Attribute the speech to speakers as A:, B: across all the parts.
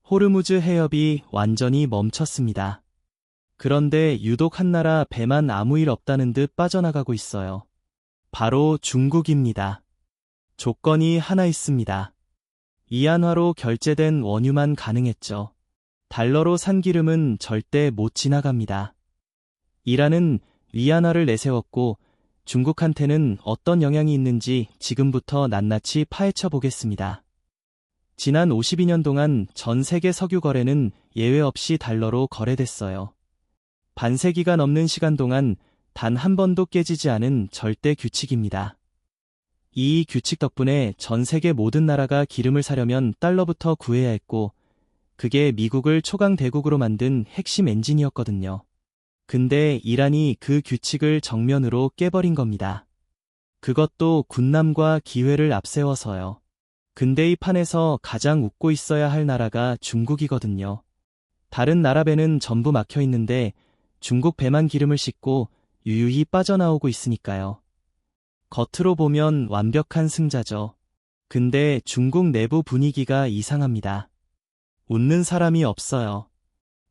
A: 호르무즈 해협이 완전히 멈췄습니다. 그런데 유독 한나라 배만 아무 일 없다는 듯 빠져나가고 있어요. 바로 중국입니다. 조건이 하나 있습니다. 이안화로 결제된 원유만 가능했죠. 달러로 산 기름은 절대 못 지나갑니다. 이란은 위안화를 내세웠고 중국한테는 어떤 영향이 있는지 지금부터 낱낱이 파헤쳐 보겠습니다. 지난 52년 동안 전 세계 석유 거래는 예외 없이 달러로 거래됐어요. 반세기가 넘는 시간 동안 단 한 번도 깨지지 않은 절대 규칙입니다. 이 규칙 덕분에 전 세계 모든 나라가 기름을 사려면 달러부터 구해야 했고, 그게 미국을 초강 대국으로 만든 핵심 엔진이었거든요. 근데 이란이 그 규칙을 정면으로 깨버린 겁니다. 그것도 군남과 기회를 앞세워서요. 근데 이 판에서 가장 웃고 있어야 할 나라가 중국이거든요. 다른 나라 배는 전부 막혀 있는데 중국 배만 기름을 싣고 유유히 빠져나오고 있으니까요. 겉으로 보면 완벽한 승자죠. 근데 중국 내부 분위기가 이상합니다. 웃는 사람이 없어요.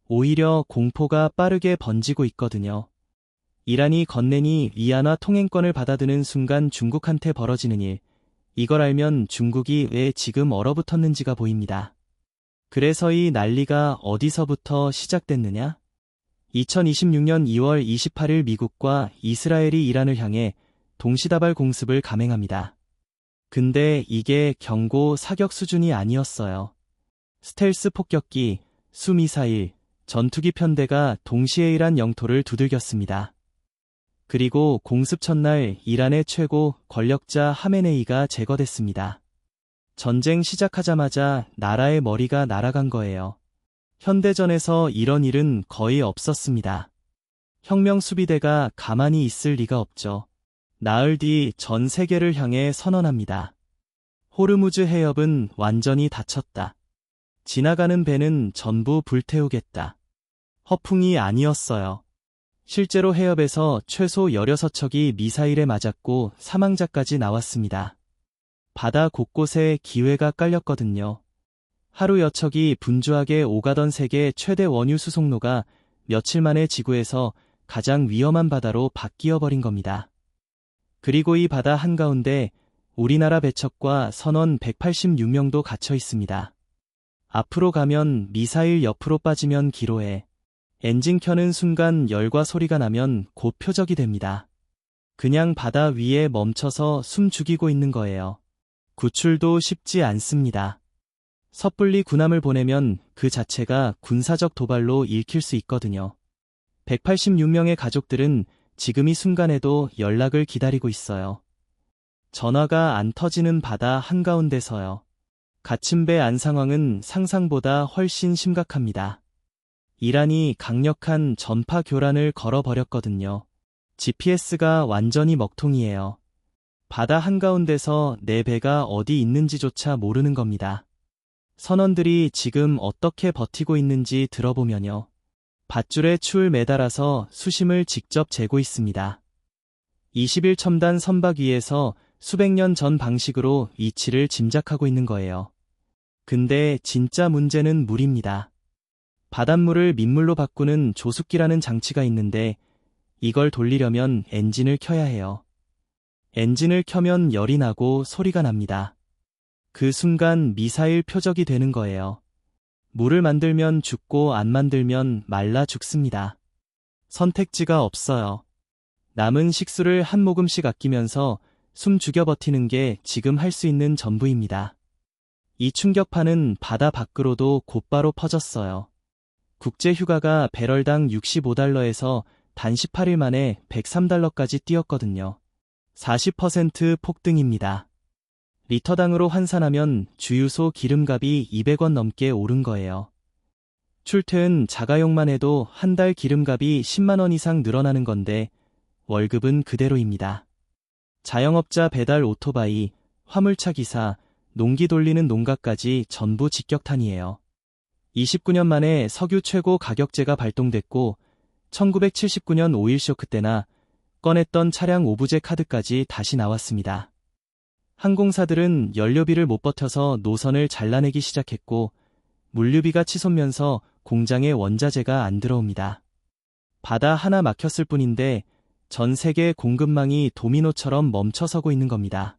A: 오히려 공포가 빠르게 번지고 있거든요. 이란이 건넨이 위안화 통행권을 받아드는 순간 중국한테 벌어지는 일, 이걸 알면 중국이 왜 지금 얼어붙었는지가 보입니다. 그래서 이 난리가 어디서부터 시작됐느냐? 2026년 2월 28일 미국과 이스라엘이 이란을 향해 동시다발 공습을 감행합니다. 근데 이게 경고 사격 수준이 아니었어요. 스텔스 폭격기, 수미사일, 전투기 편대가 동시에 이란 영토를 두들겼습니다. 그리고 공습 첫날 이란의 최고 권력자 하메네이가 제거됐습니다. 전쟁 시작하자마자 나라의 머리가 날아간 거예요. 현대전에서 이런 일은 거의 없었습니다. 혁명 수비대가 가만히 있을 리가 없죠. 나흘 뒤 전 세계를 향해 선언합니다. 호르무즈 해협은 완전히 닫혔다. 지나가는 배는 전부 불태우겠다. 허풍이 아니었어요. 실제로 해협에서 최소 16척이 미사일에 맞았고 사망자까지 나왔습니다. 바다 곳곳에 기회가 깔렸거든요. 하루 여척이 분주하게 오가던 세계 최대 원유 수송로가 며칠 만에 지구에서 가장 위험한 바다로 바뀌어버린 겁니다. 그리고 이 바다 한가운데 우리나라 배척과 선원 186명도 갇혀 있습니다. 앞으로 가면 미사일 옆으로 빠지면 기로에, 엔진 켜는 순간 열과 소리가 나면 곧 표적이 됩니다. 그냥 바다 위에 멈춰서 숨 죽이고 있는 거예요. 구출도 쉽지 않습니다. 섣불리 군함을 보내면 그 자체가 군사적 도발로 읽힐 수 있거든요. 186명의 가족들은 지금 이 순간에도 연락을 기다리고 있어요. 전화가 안 터지는 바다 한가운데서요. 갇힌 배 안 상황은 상상보다 훨씬 심각합니다. 이란이 강력한 전파 교란을 걸어버렸거든요. GPS가 완전히 먹통이에요. 바다 한가운데서 내 배가 어디 있는지조차 모르는 겁니다. 선원들이 지금 어떻게 버티고 있는지 들어보면요. 밧줄에 추를 매달아서 수심을 직접 재고 있습니다. 20일 첨단 선박 위에서 수백 년 전 방식으로 위치를 짐작하고 있는 거예요. 근데 진짜 문제는 물입니다. 바닷물을 민물로 바꾸는 조숙기라는 장치가 있는데 이걸 돌리려면 엔진을 켜야 해요. 엔진을 켜면 열이 나고 소리가 납니다. 그 순간 미사일 표적이 되는 거예요. 물을 만들면 죽고 안 만들면 말라 죽습니다. 선택지가 없어요. 남은 식수를 한 모금씩 아끼면서 숨 죽여 버티는 게 지금 할 수 있는 전부입니다. 이 충격파는 바다 밖으로도 곧바로 퍼졌어요. 국제휴가가 배럴당 65달러에서 단 18일 만에 103달러까지 뛰었거든요. 40% 폭등입니다. 리터당으로 환산하면 주유소 기름값이 200원 넘게 오른 거예요. 출퇴근 자가용만 해도 한 달 기름값이 10만 원 이상 늘어나는 건데 월급은 그대로입니다. 자영업자 배달 오토바이, 화물차 기사, 농기 돌리는 농가까지 전부 직격탄이에요. 29년 만에 석유 최고 가격제가 발동됐고 1979년 오일 쇼크 때나 꺼냈던 차량 오브제 카드까지 다시 나왔습니다. 항공사들은 연료비를 못 버텨서 노선을 잘라내기 시작했고 물류비가 치솟면서 공장에 원자재가 안 들어옵니다. 바다 하나 막혔을 뿐인데 전 세계 공급망이 도미노처럼 멈춰서고 있는 겁니다.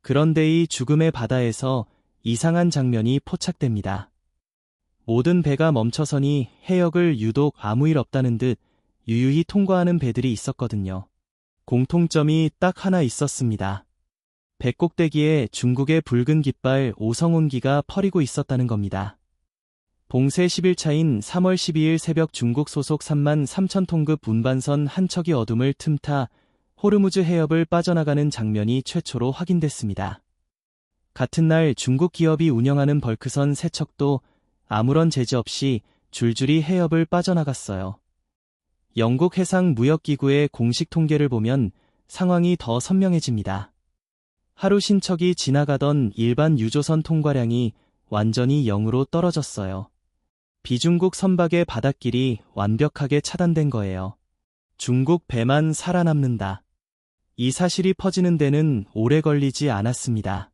A: 그런데 이 죽음의 바다에서 이상한 장면이 포착됩니다. 모든 배가 멈춰서니 해역을 유독 아무 일 없다는 듯 유유히 통과하는 배들이 있었거든요. 공통점이 딱 하나 있었습니다. 배 꼭대기에 중국의 붉은 깃발 오성운기가 퍼리고 있었다는 겁니다. 봉쇄 10일차인 3월 12일 새벽 중국 소속 3만 3천 톤급 운반선 한 척이 어둠을 틈타 호르무즈 해협을 빠져나가는 장면이 최초로 확인됐습니다. 같은 날 중국 기업이 운영하는 벌크선 3척도 아무런 제재 없이 줄줄이 해협을 빠져나갔어요. 영국 해상무역기구의 공식 통계를 보면 상황이 더 선명해집니다. 하루 신척이 지나가던 일반 유조선 통과량이 완전히 0으로 떨어졌어요. 비중국 선박의 바닷길이 완벽하게 차단된 거예요. 중국 배만 살아남는다. 이 사실이 퍼지는 데는 오래 걸리지 않았습니다.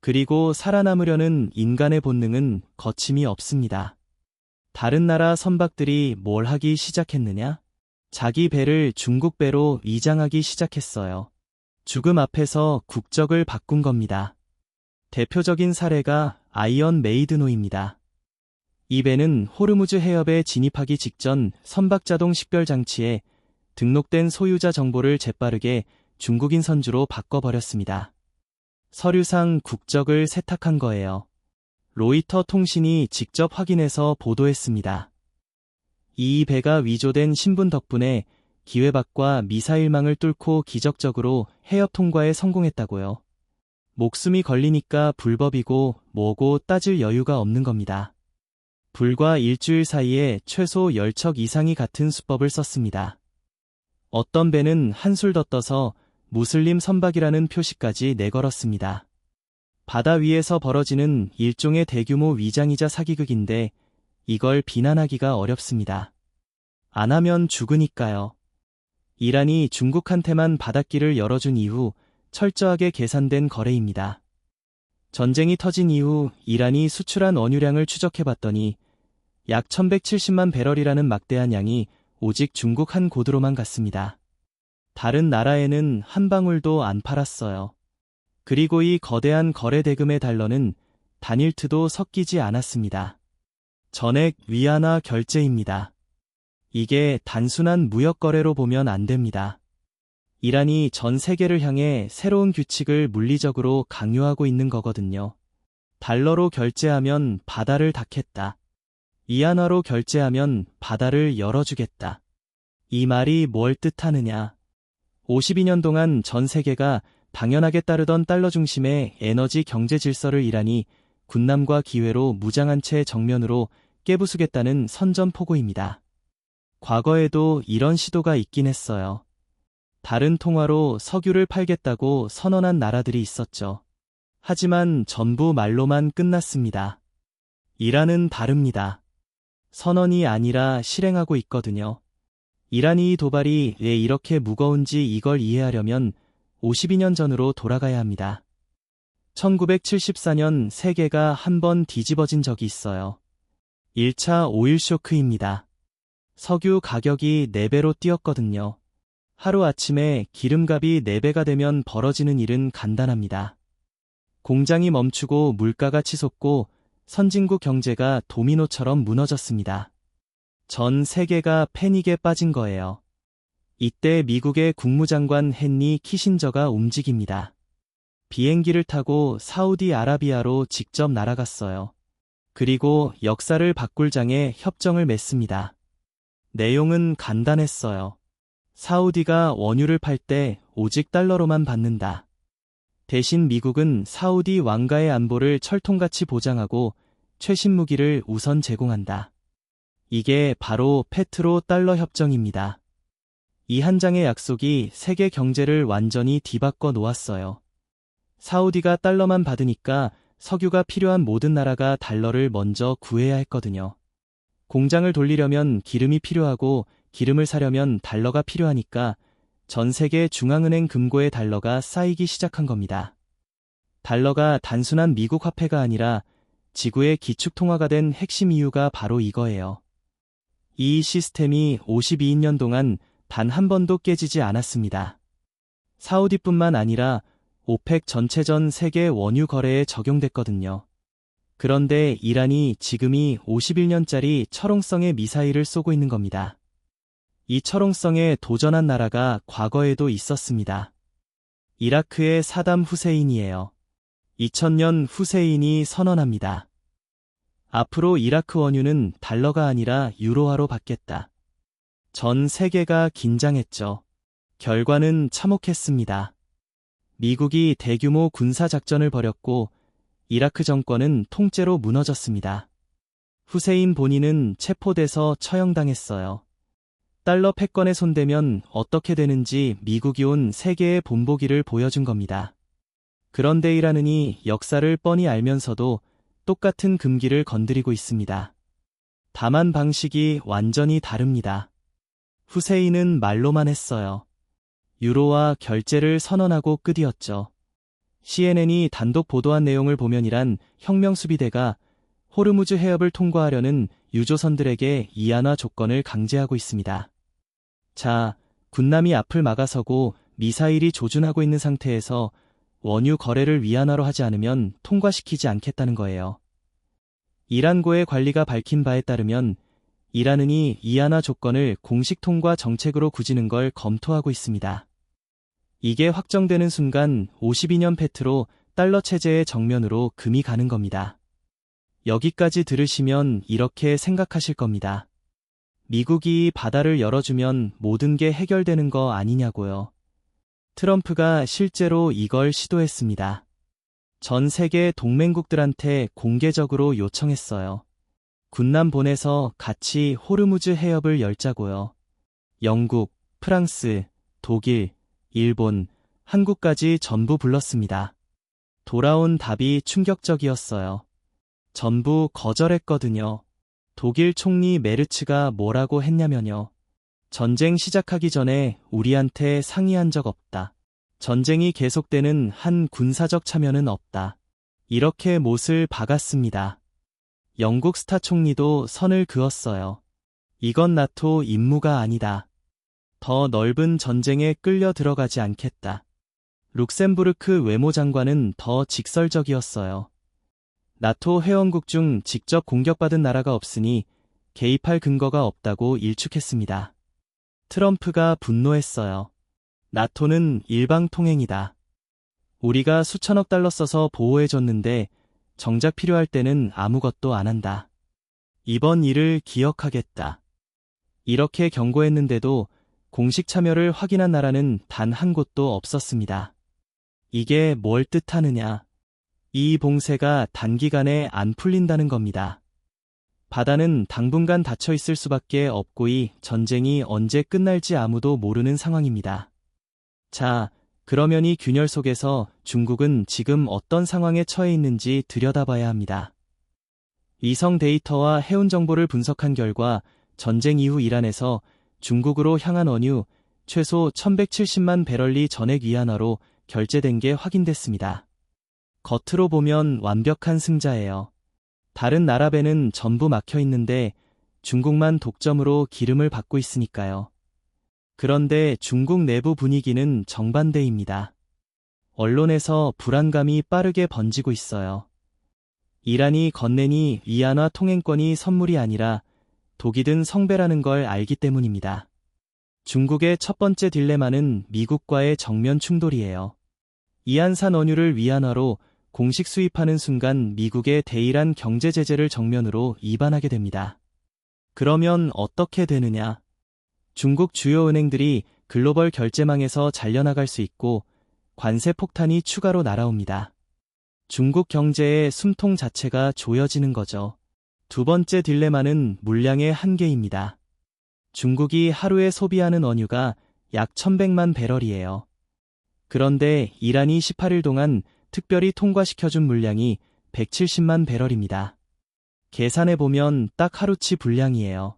A: 그리고 살아남으려는 인간의 본능은 거침이 없습니다. 다른 나라 선박들이 뭘 하기 시작했느냐? 자기 배를 중국 배로 위장하기 시작했어요. 죽음 앞에서 국적을 바꾼 겁니다. 대표적인 사례가 아이언 메이드노입니다. 이 배는 호르무즈 해협에 진입하기 직전 선박자동 식별 장치에 등록된 소유자 정보를 재빠르게 중국인 선주로 바꿔버렸습니다. 서류상 국적을 세탁한 거예요. 로이터 통신이 직접 확인해서 보도했습니다. 이 배가 위조된 신분 덕분에 기회박과 미사일망을 뚫고 기적적으로 해협 통과에 성공했다고요. 목숨이 걸리니까 불법이고 뭐고 따질 여유가 없는 겁니다. 불과 일주일 사이에 최소 10척 이상이 같은 수법을 썼습니다. 어떤 배는 한술 더 떠서 무슬림 선박이라는 표시까지 내걸었습니다. 바다 위에서 벌어지는 일종의 대규모 위장이자 사기극인데 이걸 비난하기가 어렵습니다. 안 하면 죽으니까요. 이란이 중국한테만 바닷길을 열어준 이후 철저하게 계산된 거래입니다. 전쟁이 터진 이후 이란이 수출한 원유량을 추적해봤더니 약 1170만 배럴이라는 막대한 양이 오직 중국 한 곳으로만 갔습니다. 다른 나라에는 한 방울도 안 팔았어요. 그리고 이 거대한 거래 대금의 달러는 단일트도 섞이지 않았습니다. 전액 위안화 결제입니다. 이게 단순한 무역 거래로 보면 안 됩니다. 이란이 전 세계를 향해 새로운 규칙을 물리적으로 강요하고 있는 거거든요. 달러로 결제하면 바다를 닫겠다. 위안화로 결제하면 바다를 열어주겠다. 이 말이 뭘 뜻하느냐? 52년 동안 전 세계가 당연하게 따르던 달러 중심의 에너지 경제 질서를 이란이 군남과 기회로 무장한 채 정면으로 깨부수겠다는 선전포고입니다. 과거에도 이런 시도가 있긴 했어요. 다른 통화로 석유를 팔겠다고 선언한 나라들이 있었죠. 하지만 전부 말로만 끝났습니다. 이란은 다릅니다. 선언이 아니라 실행하고 있거든요. 이란이 이 도발이 왜 이렇게 무거운지 이걸 이해하려면 52년 전으로 돌아가야 합니다. 1974년 세계가 한 번 뒤집어진 적이 있어요. 1차 오일 쇼크입니다. 석유 가격이 4배로 뛰었거든요. 하루아침에 기름값이 4배가 되면 벌어지는 일은 간단합니다. 공장이 멈추고 물가가 치솟고 선진국 경제가 도미노처럼 무너졌습니다. 전 세계가 패닉에 빠진 거예요. 이때 미국의 국무장관 헨리 키신저가 움직입니다. 비행기를 타고 사우디아라비아로 직접 날아갔어요. 그리고 역사를 바꿀 장에 협정을 맺습니다. 내용은 간단했어요. 사우디가 원유를 팔 때 오직 달러로만 받는다. 대신 미국은 사우디 왕가의 안보를 철통같이 보장하고 최신 무기를 우선 제공한다. 이게 바로 페트로 달러 협정입니다. 이 한 장의 약속이 세계 경제를 완전히 뒤바꿔 놓았어요. 사우디가 달러만 받으니까 석유가 필요한 모든 나라가 달러를 먼저 구해야 했거든요. 공장을 돌리려면 기름이 필요하고 기름을 사려면 달러가 필요하니까 전 세계 중앙은행 금고에 달러가 쌓이기 시작한 겁니다. 달러가 단순한 미국 화폐가 아니라 지구의 기축통화가 된 핵심 이유가 바로 이거예요. 이 시스템이 52년 동안 단 한 번도 깨지지 않았습니다. 사우디뿐만 아니라 오펙 전체 전 세계 원유 거래에 적용됐거든요. 그런데 이란이 지금이 51년짜리 철옹성의 미사일을 쏘고 있는 겁니다. 이 철옹성에 도전한 나라가 과거에도 있었습니다. 이라크의 사담 후세인이에요. 2000년 후세인이 선언합니다. 앞으로 이라크 원유는 달러가 아니라 유로화로 받겠다. 전 세계가 긴장했죠. 결과는 참혹했습니다. 미국이 대규모 군사작전을 벌였고 이라크 정권은 통째로 무너졌습니다. 후세인 본인은 체포돼서 처형당했어요. 달러 패권에 손대면 어떻게 되는지 미국이 온 세계의 본보기를 보여준 겁니다. 그런데 이란이 역사를 뻔히 알면서도 똑같은 금기를 건드리고 있습니다. 다만 방식이 완전히 다릅니다. 후세인은 말로만 했어요. 유로화 결제를 선언하고 끝이었죠. CNN이 단독 보도한 내용을 보면 이란 혁명수비대가 호르무즈 해협을 통과하려는 유조선들에게 이안화 조건을 강제하고 있습니다. 자, 군남이 앞을 막아서고 미사일이 조준하고 있는 상태에서 원유 거래를 위안화로 하지 않으면 통과시키지 않겠다는 거예요. 이란고의 관리가 밝힌 바에 따르면 이란이 이안화 조건을 공식 통과 정책으로 굳이는 걸 검토하고 있습니다. 이게 확정되는 순간 52년 페트로 달러 체제의 정면으로 금이 가는 겁니다. 여기까지 들으시면 이렇게 생각하실 겁니다. 미국이 바다를 열어주면 모든 게 해결되는 거 아니냐고요. 트럼프가 실제로 이걸 시도했습니다. 전 세계 동맹국들한테 공개적으로 요청했어요. 군남 보내서 같이 호르무즈 해협을 열자고요. 영국, 프랑스, 독일, 일본, 한국까지 전부 불렀습니다. 돌아온 답이 충격적이었어요. 전부 거절했거든요. 독일 총리 메르츠가 뭐라고 했냐면요. 전쟁 시작하기 전에 우리한테 상의한 적 없다. 전쟁이 계속되는 한 군사적 참여는 없다. 이렇게 못을 박았습니다. 영국 스타 총리도 선을 그었어요. 이건 나토 임무가 아니다. 더 넓은 전쟁에 끌려 들어가지 않겠다. 룩셈부르크 외무장관은 더 직설적이었어요. 나토 회원국 중 직접 공격받은 나라가 없으니 개입할 근거가 없다고 일축했습니다. 트럼프가 분노했어요. 나토는 일방통행이다. 우리가 수천억 달러 써서 보호해줬는데 정작 필요할 때는 아무것도 안 한다. 이번 일을 기억하겠다. 이렇게 경고했는데도 공식 참여를 확인한 나라는 단 한 곳도 없었습니다. 이게 뭘 뜻하느냐? 이 봉쇄가 단기간에 안 풀린다는 겁니다. 바다는 당분간 닫혀 있을 수밖에 없고 이 전쟁이 언제 끝날지 아무도 모르는 상황입니다. 자, 그러면 이 균열 속에서 중국은 지금 어떤 상황에 처해 있는지 들여다봐야 합니다. 위성 데이터와 해운 정보를 분석한 결과 전쟁 이후 이란에서 중국으로 향한 원유 최소 1170만 배럴리 전액 위안화로 결제된 게 확인됐습니다. 겉으로 보면 완벽한 승자예요. 다른 나라 배는 전부 막혀 있는데 중국만 독점으로 기름을 받고 있으니까요. 그런데 중국 내부 분위기는 정반대입니다. 언론에서 불안감이 빠르게 번지고 있어요. 이란이 건네니 위안화 통행권이 선물이 아니라 독이 든 성배라는 걸 알기 때문입니다. 중국의 첫 번째 딜레마는 미국과의 정면 충돌이에요. 이안산 원유를 위안화로 공식 수입하는 순간 미국의 대이란 경제 제재를 정면으로 위반하게 됩니다. 그러면 어떻게 되느냐? 중국 주요 은행들이 글로벌 결제망에서 잘려나갈 수 있고 관세 폭탄이 추가로 날아옵니다. 중국 경제의 숨통 자체가 조여지는 거죠. 두 번째 딜레마는 물량의 한계입니다. 중국이 하루에 소비하는 원유가 약 1100만 배럴이에요. 그런데 이란이 18일 동안 특별히 통과시켜준 물량이 170만 배럴입니다. 계산해보면 딱 하루치 분량이에요.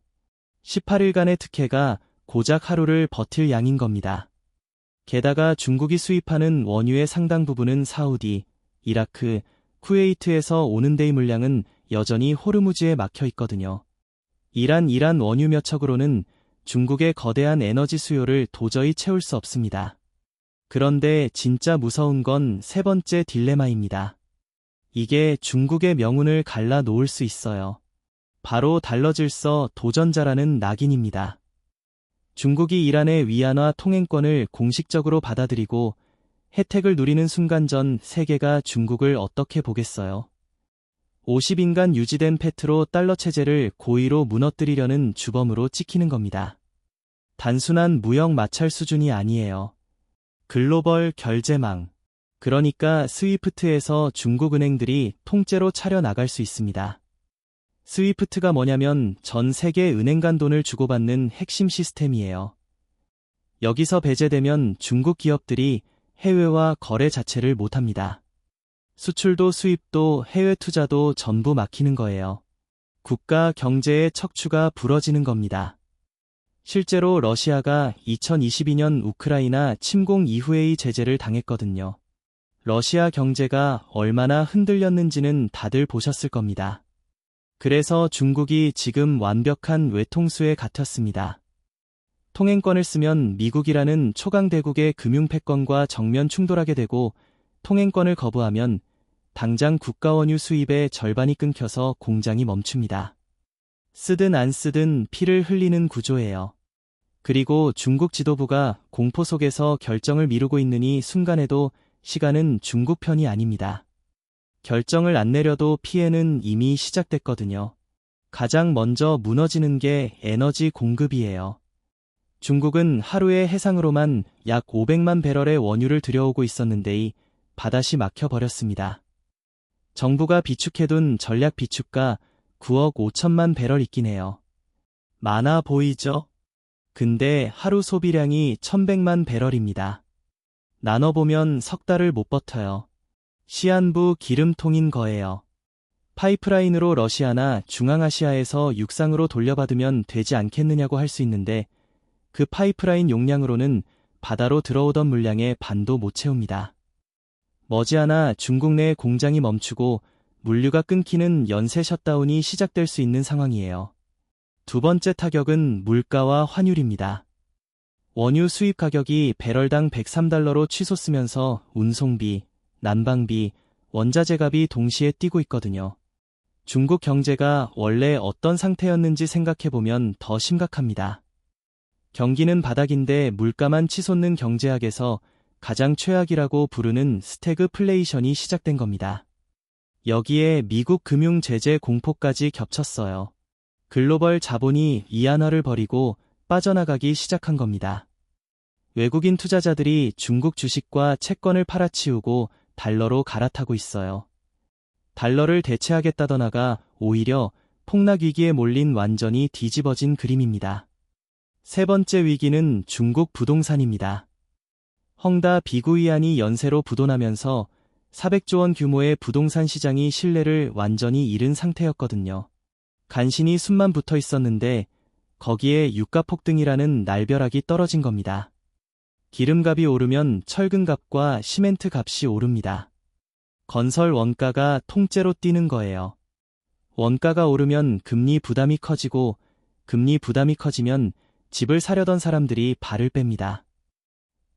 A: 18일간의 특혜가 고작 하루를 버틸 양인 겁니다. 게다가 중국이 수입하는 원유의 상당 부분은 사우디, 이라크, 쿠웨이트에서 오는 데이 물량은 여전히 호르무즈에 막혀 있거든요. 이란 원유 몇 척으로는 중국의 거대한 에너지 수요를 도저히 채울 수 없습니다. 그런데 진짜 무서운 건 세 번째 딜레마입니다. 이게 중국의 명운을 갈라 놓을 수 있어요. 바로 달러 질서 도전자라는 낙인입니다. 중국이 이란의 위안화 통행권을 공식적으로 받아들이고 혜택을 누리는 순간 전 세계가 중국을 어떻게 보겠어요? 50인간 유지된 페트로 달러 체제를 고의로 무너뜨리려는 주범으로 찍히는 겁니다. 단순한 무역 마찰 수준이 아니에요. 글로벌 결제망, 그러니까 스위프트에서 중국 은행들이 통째로 차려나갈 수 있습니다. 스위프트가 뭐냐면 전 세계 은행 간 돈을 주고받는 핵심 시스템이에요. 여기서 배제되면 중국 기업들이 해외와 거래 자체를 못합니다. 수출도 수입도 해외 투자도 전부 막히는 거예요. 국가 경제의 척추가 부러지는 겁니다. 실제로 러시아가 2022년 우크라이나 침공 이후의 제재를 당했거든요. 러시아 경제가 얼마나 흔들렸는지는 다들 보셨을 겁니다. 그래서 중국이 지금 완벽한 외통수에 갇혔습니다. 통행권을 쓰면 미국이라는 초강대국의 금융 패권과 정면 충돌하게 되고 통행권을 거부하면 당장 국가원유 수입의 절반이 끊겨서 공장이 멈춥니다. 쓰든 안 쓰든 피를 흘리는 구조예요. 그리고 중국 지도부가 공포 속에서 결정을 미루고 있는 이 순간에도 시간은 중국 편이 아닙니다. 결정을 안 내려도 피해는 이미 시작됐거든요. 가장 먼저 무너지는 게 에너지 공급이에요. 중국은 하루에 해상으로만 약 500만 배럴의 원유를 들여오고 있었는데 이 바다시 막혀버렸습니다. 정부가 비축해둔 전략 비축가 9억 5천만 배럴 있긴 해요. 많아 보이죠? 근데 하루 소비량이 1100만 배럴입니다. 나눠보면 석 달을 못 버텨요. 시한부 기름통인 거예요. 파이프라인으로 러시아나 중앙아시아에서 육상으로 돌려받으면 되지 않겠느냐고 할 수 있는데 그 파이프라인 용량으로는 바다로 들어오던 물량의 반도 못 채웁니다. 머지않아 중국 내 공장이 멈추고 물류가 끊기는 연쇄 셧다운이 시작될 수 있는 상황이에요. 두 번째 타격은 물가와 환율입니다. 원유 수입 가격이 배럴당 103달러로 치솟으면서 운송비, 난방비, 원자재 값이 동시에 뛰고 있거든요. 중국 경제가 원래 어떤 상태였는지 생각해보면 더 심각합니다. 경기는 바닥인데 물가만 치솟는 경제학에서 가장 최악이라고 부르는 스태그플레이션이 시작된 겁니다. 여기에 미국 금융 제재 공포까지 겹쳤어요. 글로벌 자본이 이안화를 벌이고 빠져나가기 시작한 겁니다. 외국인 투자자들이 중국 주식과 채권을 팔아치우고 달러로 갈아타고 있어요. 달러를 대체하겠다더나가 오히려 폭락 위기에 몰린 완전히 뒤집어진 그림입니다. 세 번째 위기는 중국 부동산입니다. 헝다 비구이안이 연쇄로 부도나면서 400조 원 규모의 부동산 시장이 신뢰를 완전히 잃은 상태였거든요. 간신히 숨만 붙어 있었는데 거기에 유가 폭등이라는 날벼락이 떨어진 겁니다. 기름값이 오르면 철근값과 시멘트 값이 오릅니다. 건설 원가가 통째로 뛰는 거예요. 원가가 오르면 금리 부담이 커지고 금리 부담이 커지면 집을 사려던 사람들이 발을 뺍니다.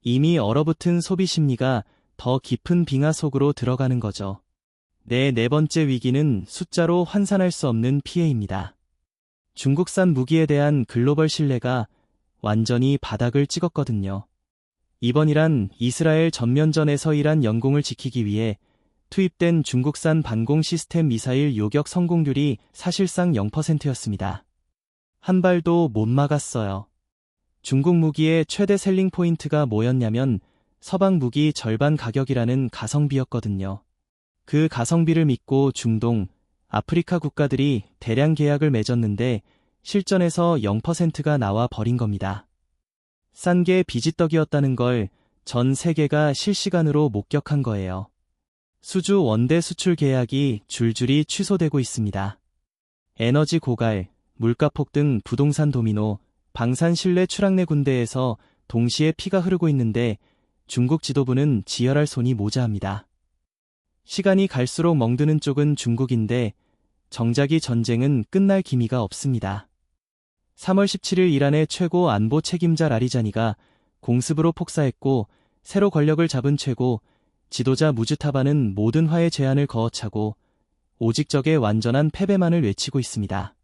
A: 이미 얼어붙은 소비 심리가 더 깊은 빙하 속으로 들어가는 거죠. 네 번째 위기는 숫자로 환산할 수 없는 피해입니다. 중국산 무기에 대한 글로벌 신뢰가 완전히 바닥을 찍었거든요. 이번이란 이스라엘 전면전에서 일한 영공을 지키기 위해 투입된 중국산 반공 시스템 미사일 요격 성공률이 사실상 0%였습니다. 한 발도 못 막았어요. 중국 무기의 최대 셀링 포인트가 뭐였냐면 서방 무기 절반 가격이라는 가성비였거든요. 그 가성비를 믿고 중동, 아프리카 국가들이 대량 계약을 맺었는데 실전에서 0%가 나와 버린 겁니다. 싼 게 비지떡이었다는 걸 전 세계가 실시간으로 목격한 거예요. 수주 원대 수출 계약이 줄줄이 취소되고 있습니다. 에너지 고갈, 물가 폭등, 부동산 도미노, 방산 신뢰 추락내 군대에서 동시에 피가 흐르고 있는데 중국 지도부는 지혈할 손이 모자합니다. 시간이 갈수록 멍드는 쪽은 중국인데 정작 이 전쟁은 끝날 기미가 없습니다. 3월 17일 이란의 최고 안보 책임자 라리자니가 공습으로 폭사했고 새로 권력을 잡은 최고 지도자 무즈타바는 모든 화해 제안을 거어차고 오직 적의 완전한 패배만을 외치고 있습니다.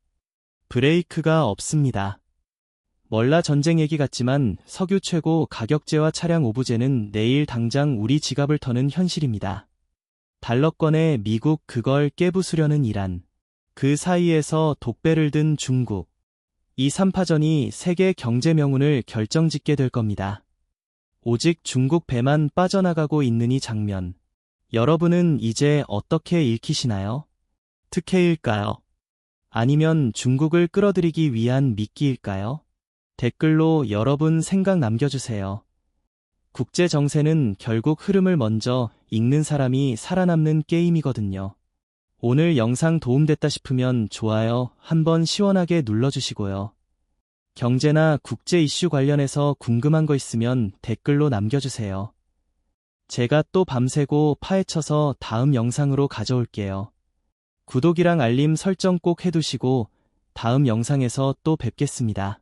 A: 브레이크가 없습니다. 멀라 전쟁 얘기 같지만 석유 최고 가격제와 차량 오부제는 내일 당장 우리 지갑을 터는 현실입니다. 달러권에 미국 그걸 깨부수려는 이란. 그 사이에서 독배를 든 중국. 이 3파전이 세계 경제 명운을 결정짓게 될 겁니다. 오직 중국 배만 빠져나가고 있는 이 장면. 여러분은 이제 어떻게 읽히시나요? 특혜일까요? 아니면 중국을 끌어들이기 위한 미끼일까요? 댓글로 여러분 생각 남겨주세요. 국제 정세는 결국 흐름을 먼저 읽는 사람이 살아남는 게임이거든요. 오늘 영상 도움됐다 싶으면 좋아요 한번 시원하게 눌러주시고요. 경제나 국제 이슈 관련해서 궁금한 거 있으면 댓글로 남겨주세요. 제가 또 밤새고 파헤쳐서 다음 영상으로 가져올게요. 구독이랑 알림 설정 꼭 해두시고 다음 영상에서 또 뵙겠습니다.